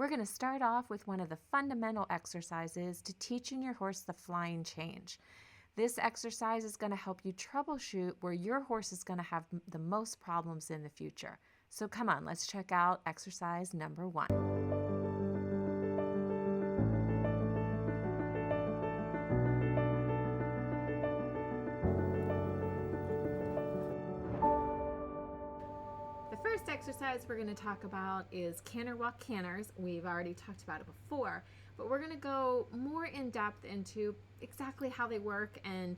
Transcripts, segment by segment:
We're going to start off with one of the fundamental exercises to teaching your horse the flying change. This exercise is going to help you troubleshoot where your horse is going to have the most problems in the future. So come on, let's check out exercise number 1. The first exercise we're going to talk about is canter walk canters. We've already talked about it before, but we're going to go more in depth into exactly how they work and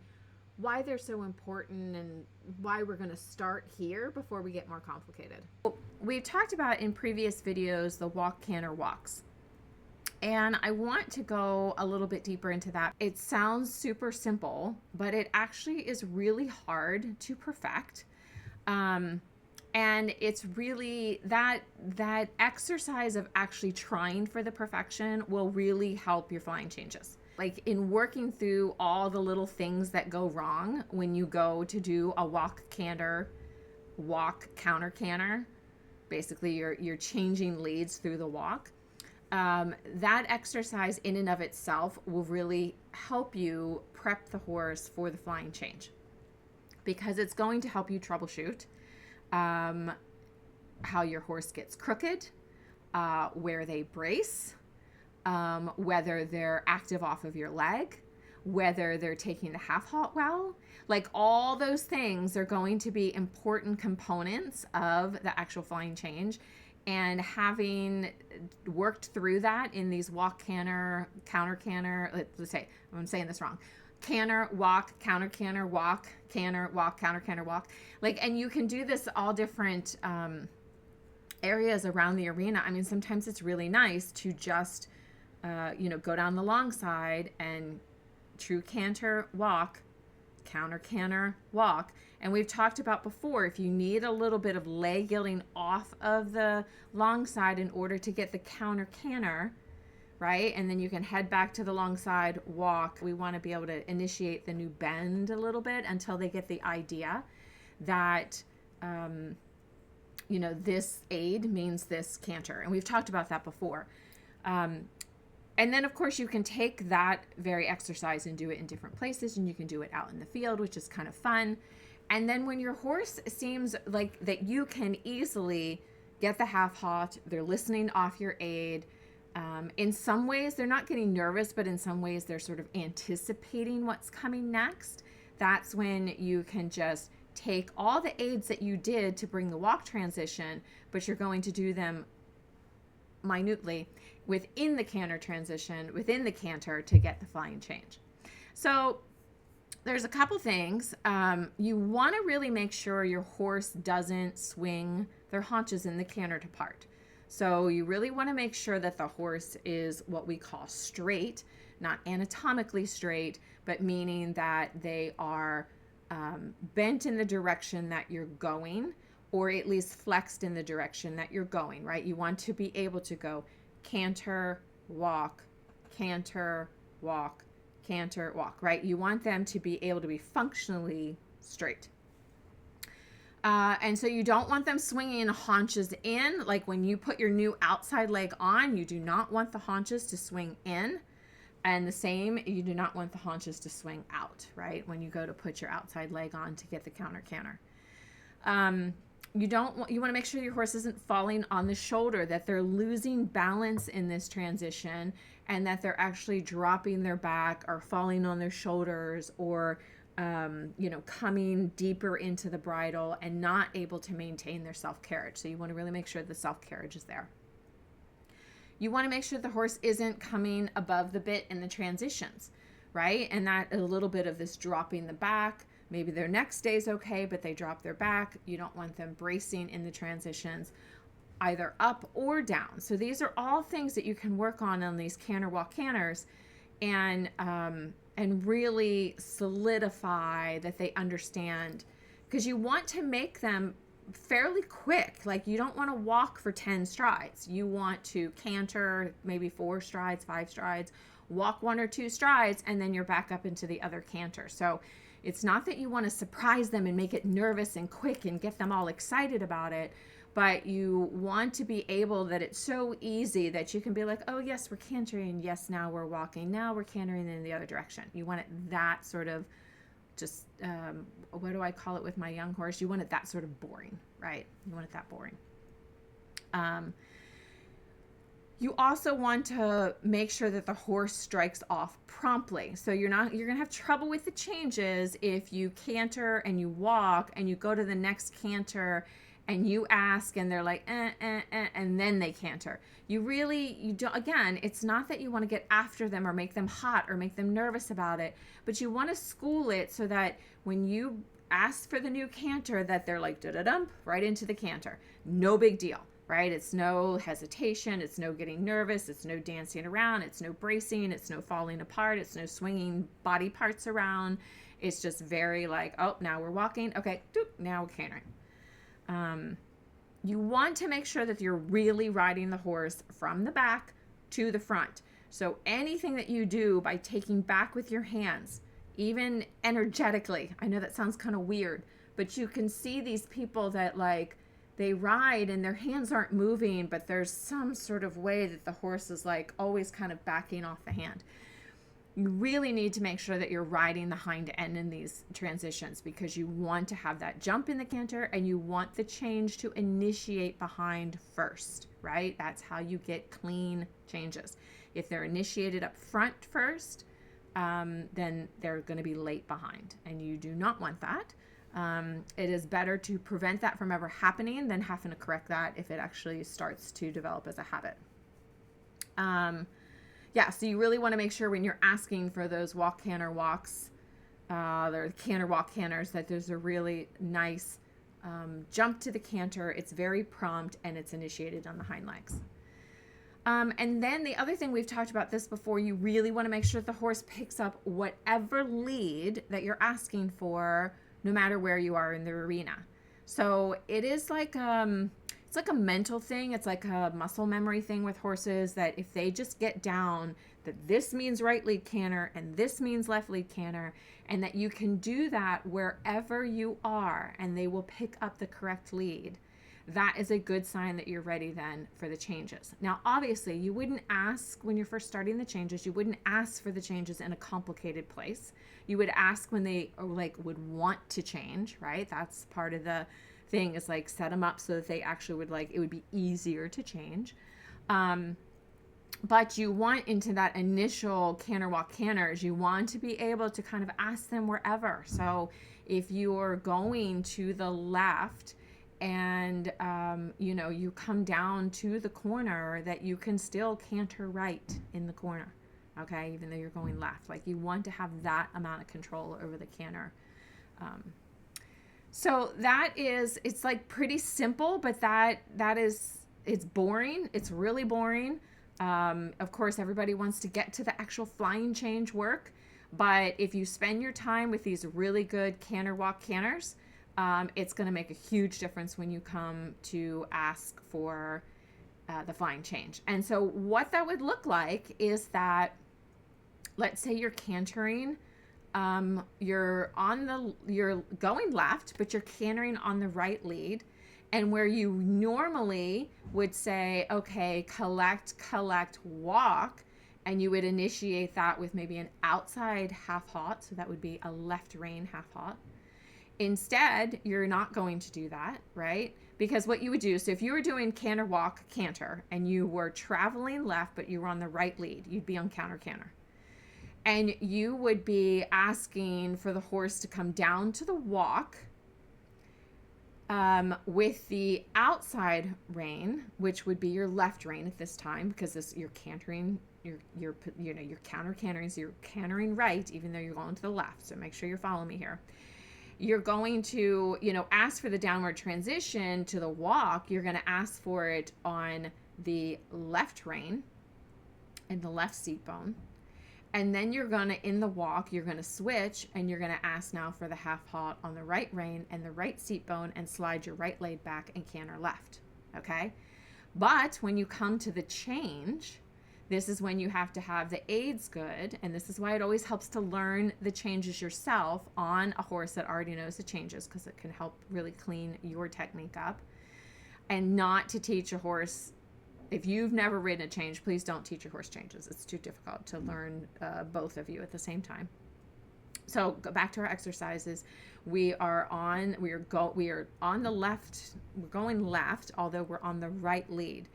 why they're so important and why we're going to start here before we get more complicated. We've talked about in previous videos the walk canter walks, and I want to go a little bit deeper into that. It sounds super simple, but it actually is really hard to perfect. And it's really that exercise of actually trying for the perfection will really help your flying changes. Like in working through all the little things that go wrong when you go to do a walk canter, walk counter canter, basically you're changing leads through the walk. That exercise in and of itself will really help you prep the horse for the flying change, because it's going to help you troubleshoot how your horse gets crooked, where they brace, whether they're active off of your leg, whether they're taking the half halt well. Like all those things are going to be important components of the actual flying change. And having worked through that in these walk canter, counter canter, let's say, I'm saying this wrong. Canter, walk, counter canter, walk, canter, walk, counter canter, walk. Like, and you can do this all different areas around the arena. I mean, sometimes it's really nice to just, go down the long side and true canter, walk, counter canter, walk. And we've talked about before, if you need a little bit of leg yielding off of the long side in order to get the counter canter, right? And then you can head back to the long side walk. We want to be able to initiate the new bend a little bit until they get the idea that, this aid means this canter. And we've talked about that before. And then, of course, you can take that very exercise and do it in different places, and you can do it out in the field, which is kind of fun. And then when your horse seems like that you can easily get the half halt, they're listening off your aid. In some ways, they're not getting nervous, but in some ways, they're sort of anticipating what's coming next. That's when you can just take all the aids that you did to bring the walk transition, but you're going to do them minutely within the canter transition, within the canter, to get the flying change. So there's a couple things. You want to really make sure your horse doesn't swing their haunches in the canter to part. So you really want to make sure that the horse is what we call straight, not anatomically straight, but meaning that they are bent in the direction that you're going, or at least flexed in the direction that you're going, right? You want to be able to go canter, walk, canter, walk, canter, walk, right? You want them to be able to be functionally straight. And so you don't want them swinging haunches in. Like when you put your new outside leg on, you do not want the haunches to swing in. And the same, you do not want the haunches to swing out, right? When you go to put your outside leg on to get the counter canter. You want to make sure your horse isn't falling on the shoulder, that they're losing balance in this transition, and that they're actually dropping their back or falling on their shoulders, or coming deeper into the bridle and not able to maintain their self-carriage. So you want to really make sure the self-carriage is there. You want to make sure the horse isn't coming above the bit in the transitions, right? And that a little bit of this dropping the back. Maybe their neck stays okay, but they drop their back. You don't want them bracing in the transitions, either up or down. So these are all things that you can work on these canter walk canters, and really solidify that they understand, because you want to make them fairly quick. Like you don't want to walk for 10 strides. You want to canter maybe 4 strides, 5 strides, walk 1 or 2 strides, and then you're back up into the other canter. So it's not that you want to surprise them and make it nervous and quick and get them all excited about it, but you want to be able that it's so easy that you can be like, oh yes, we're cantering, yes, now we're walking, now we're cantering in the other direction. You want it that sort of just what do I call it with my young horse? You want it that sort of boring, right? You want it that boring. You also want to make sure that the horse strikes off promptly. So you're going to have trouble with the changes if you canter and you walk and you go to the next canter and you ask and they're like, and then they canter. You don't, again, it's not that you want to get after them or make them hot or make them nervous about it, but you want to school it so that when you ask for the new canter that they're like, da-da-dump, right into the canter. No big deal. Right? It's no hesitation. It's no getting nervous. It's no dancing around. It's no bracing. It's no falling apart. It's no swinging body parts around. It's just very like, oh, now we're walking. Okay, now we're cantering. You want to make sure that you're really riding the horse from the back to the front. So anything that you do by taking back with your hands, even energetically, I know that sounds kind of weird, but you can see these people that like, they ride and their hands aren't moving, but there's some sort of way that the horse is like always kind of backing off the hand. You really need to make sure that you're riding the hind end in these transitions because you want to have that jump in the canter and you want the change to initiate behind first, right? That's how you get clean changes. If they're initiated up front first, then they're going to be late behind, and you do not want that. It is better to prevent that from ever happening than having to correct that if it actually starts to develop as a habit. So you really want to make sure when you're asking for those walk canter walks, or canter walk canters, that there's a really nice jump to the canter. It's very prompt and it's initiated on the hind legs. And then the other thing, we've talked about this before, you really want to make sure that the horse picks up whatever lead that you're asking for, no matter where you are in the arena. So it is like it's like a mental thing. It's like a muscle memory thing with horses, that if they just get down that this means right lead canter and this means left lead canter, and that you can do that wherever you are and they will pick up the correct lead, that is a good sign that you're ready then for the changes. Now, obviously, you wouldn't ask when you're first starting the changes, you wouldn't ask for the changes in a complicated place. You would ask when they would want to change, right? That's part of the thing, is like set them up so that they actually would it would be easier to change. But you want into that initial canter walk canters, you want to be able to kind of ask them wherever. So if you're going to the left and you come down to the corner, that you can still canter right in the corner, okay, even though you're going left. Like, you want to have that amount of control over the canter. So it's like pretty simple, but it's boring. It's really boring. Of course, everybody wants to get to the actual flying change work, but if you spend your time with these really good canter walk canters, it's going to make a huge difference when you come to ask for the flying change. And so what that would look like is that, let's say you're cantering, you're going left, but you're cantering on the right lead. And where you normally would say, okay, collect, walk, and you would initiate that with maybe an outside half hot. So that would be a left rein half hot. Instead, you're not going to do that, right? Because what you would do, so if you were doing canter walk canter and you were traveling left, but you were on the right lead, you'd be on counter canter. And you would be asking for the horse to come down to the walk with the outside rein, which would be your left rein at this time, because you're cantering, you're counter cantering, so you're cantering right, even though you're going to the left. So make sure you're following me here. You're going to, ask for the downward transition to the walk. You're going to ask for it on the left rein and the left seat bone. And then you're going to, in the walk, you're going to switch, and you're going to ask now for the half hot on the right rein and the right seat bone, and slide your right leg back and canter left. Okay? But when you come to the change, this is when you have to have the aids good, and this is why it always helps to learn the changes yourself on a horse that already knows the changes, because it can help really clean your technique up. and not to teach a horse. If you've never ridden a change, please don't teach your horse changes. It's too difficult to learn both of you at the same time. So go back to our exercises. We are on the left. We're going left, although we're on the right lead.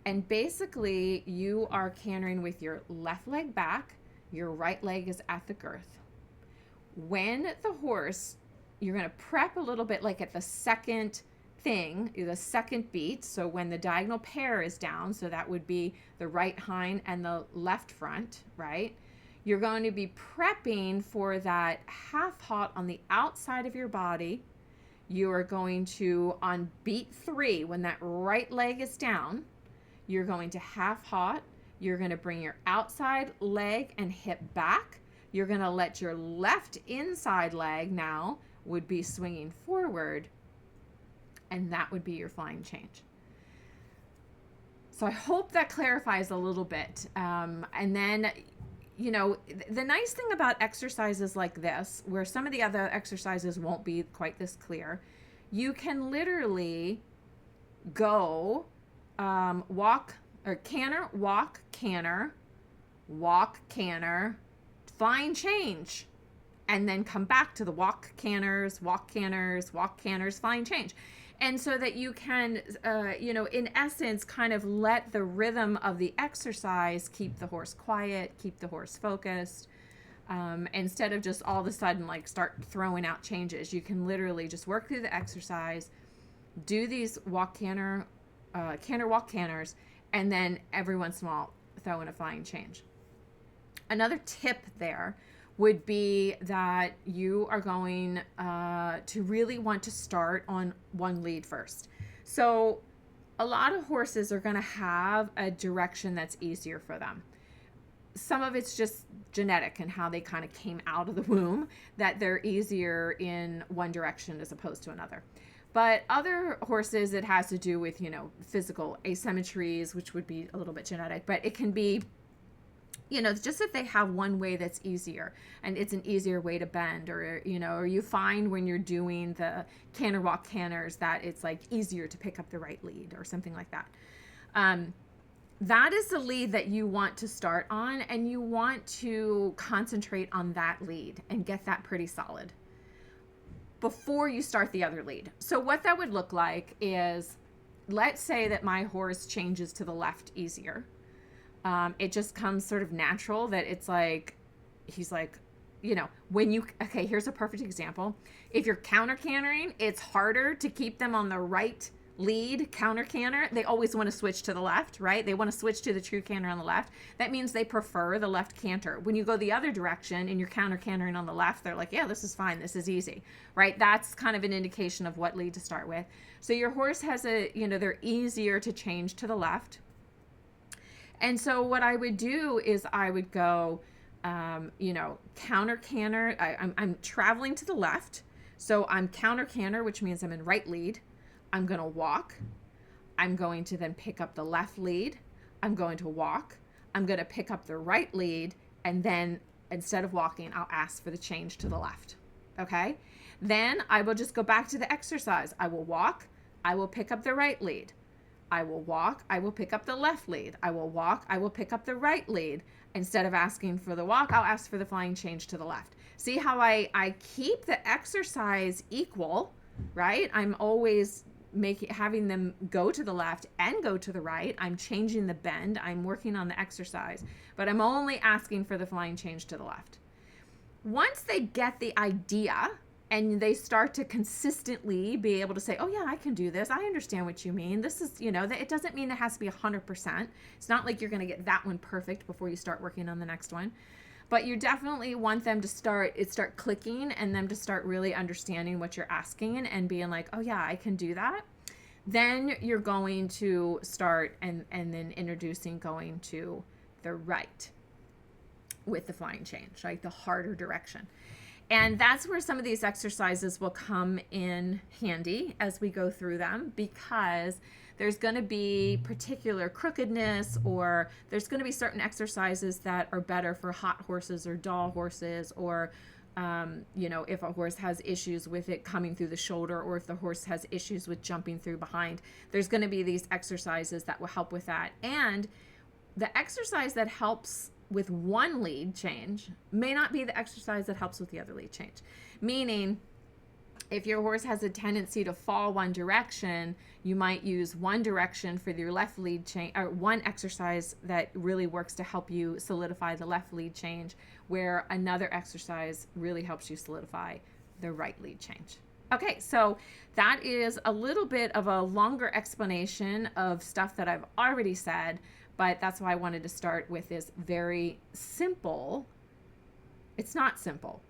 And basically, you are cantering with your left leg back. Your right leg is at the girth. When the horse, you're going to prep a little bit, like at the second beat. So when the diagonal pair is down, so that would be the right hind and the left front, right? You're going to be prepping for that half hot on the outside of your body. You are going to, on beat 3, when that right leg is down, you're going to half hot. You're going to bring your outside leg and hip back. You're going to let your left inside leg now would be swinging forward, and that would be your flying change. So I hope that clarifies a little bit. And then, the nice thing about exercises like this, where some of the other exercises won't be quite this clear, you can literally go walk, or canter, walk, canter, walk, canter, flying change, and then come back to the walk, canters, flying change. And so that you can, in essence, kind of let the rhythm of the exercise keep the horse quiet, keep the horse focused. Instead of just all of a sudden like start throwing out changes, you can literally just work through the exercise, do these walk, canter, walk, canters, and then every once in a while throw in a flying change. Another tip there would be that you are going to really want to start on one lead first. So a lot of horses are going to have a direction that's easier for them. Some of it's just genetic and how they kind of came out of the womb, that they're easier in one direction as opposed to another. But other horses, it has to do with, physical asymmetries, which would be a little bit genetic, but it can be, just that they have one way that's easier and it's an easier way to bend, or you find when you're doing the canter walk canters that it's like easier to pick up the right lead or something like that. That is the lead that you want to start on, and you want to concentrate on that lead and get that pretty solid before you start the other lead. So what that would look like is, let's say that my horse changes to the left easier. It just comes sort of natural that it's like, he's like, here's a perfect example. If you're counter cantering, it's harder to keep them on the right lead counter canter. They always want to switch to the left, right? They want to switch to the true canter on the left. That means they prefer the left canter. When you go the other direction and you're counter cantering on the left, they're like, yeah, this is fine. This is easy, right? That's kind of an indication of what lead to start with. So your horse has they're easier to change to the left. And so what I would do is I would go, counter canter. I'm traveling to the left. So I'm counter canter, which means I'm in right lead. I'm going to walk. I'm going to then pick up the left lead. I'm going to walk. I'm going to pick up the right lead. And then instead of walking, I'll ask for the change to the left. Okay. Then I will just go back to the exercise. I will walk. I will pick up the right lead. I will walk. I will pick up the left lead. I will walk. I will pick up the right lead. Instead of asking for the walk, I'll ask for the flying change to the left. See how I keep the exercise equal, right? I'm always having them go to the left and go to the right. I'm changing the bend. I'm working on the exercise, but I'm only asking for the flying change to the left. Once they get the idea and they start to consistently be able to say, oh yeah, I can do this. I understand what you mean. This is, it doesn't mean it has to be 100%. It's not like you're going to get that one perfect before you start working on the next one. But you definitely want them to start clicking, and them to start really understanding what you're asking and being like, oh yeah, I can do that. Then you're going to start and then introducing going to the right with the flying change, like the harder direction. And that's where some of these exercises will come in handy as we go through them, because there's going to be particular crookedness, or there's going to be certain exercises that are better for hot horses or dull horses, or You know, if a horse has issues with it coming through the shoulder, or if the horse has issues with jumping through behind, there's going to be these exercises that will help with that. And the exercise that helps with one lead change may not be the exercise that helps with the other lead change. Meaning, if your horse has a tendency to fall one direction, you might use one direction for your left lead change, or one exercise that really works to help you solidify the left lead change, where another exercise really helps you solidify the right lead change. Okay, so that is a little bit of a longer explanation of stuff that I've already said, but that's why I wanted to start with this very simple. It's not simple.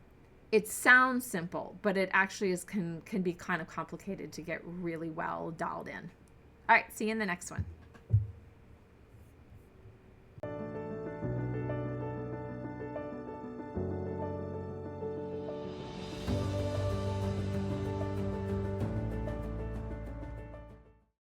It sounds simple, but it actually can be kind of complicated to get really well dialed in. All right, see you in the next one.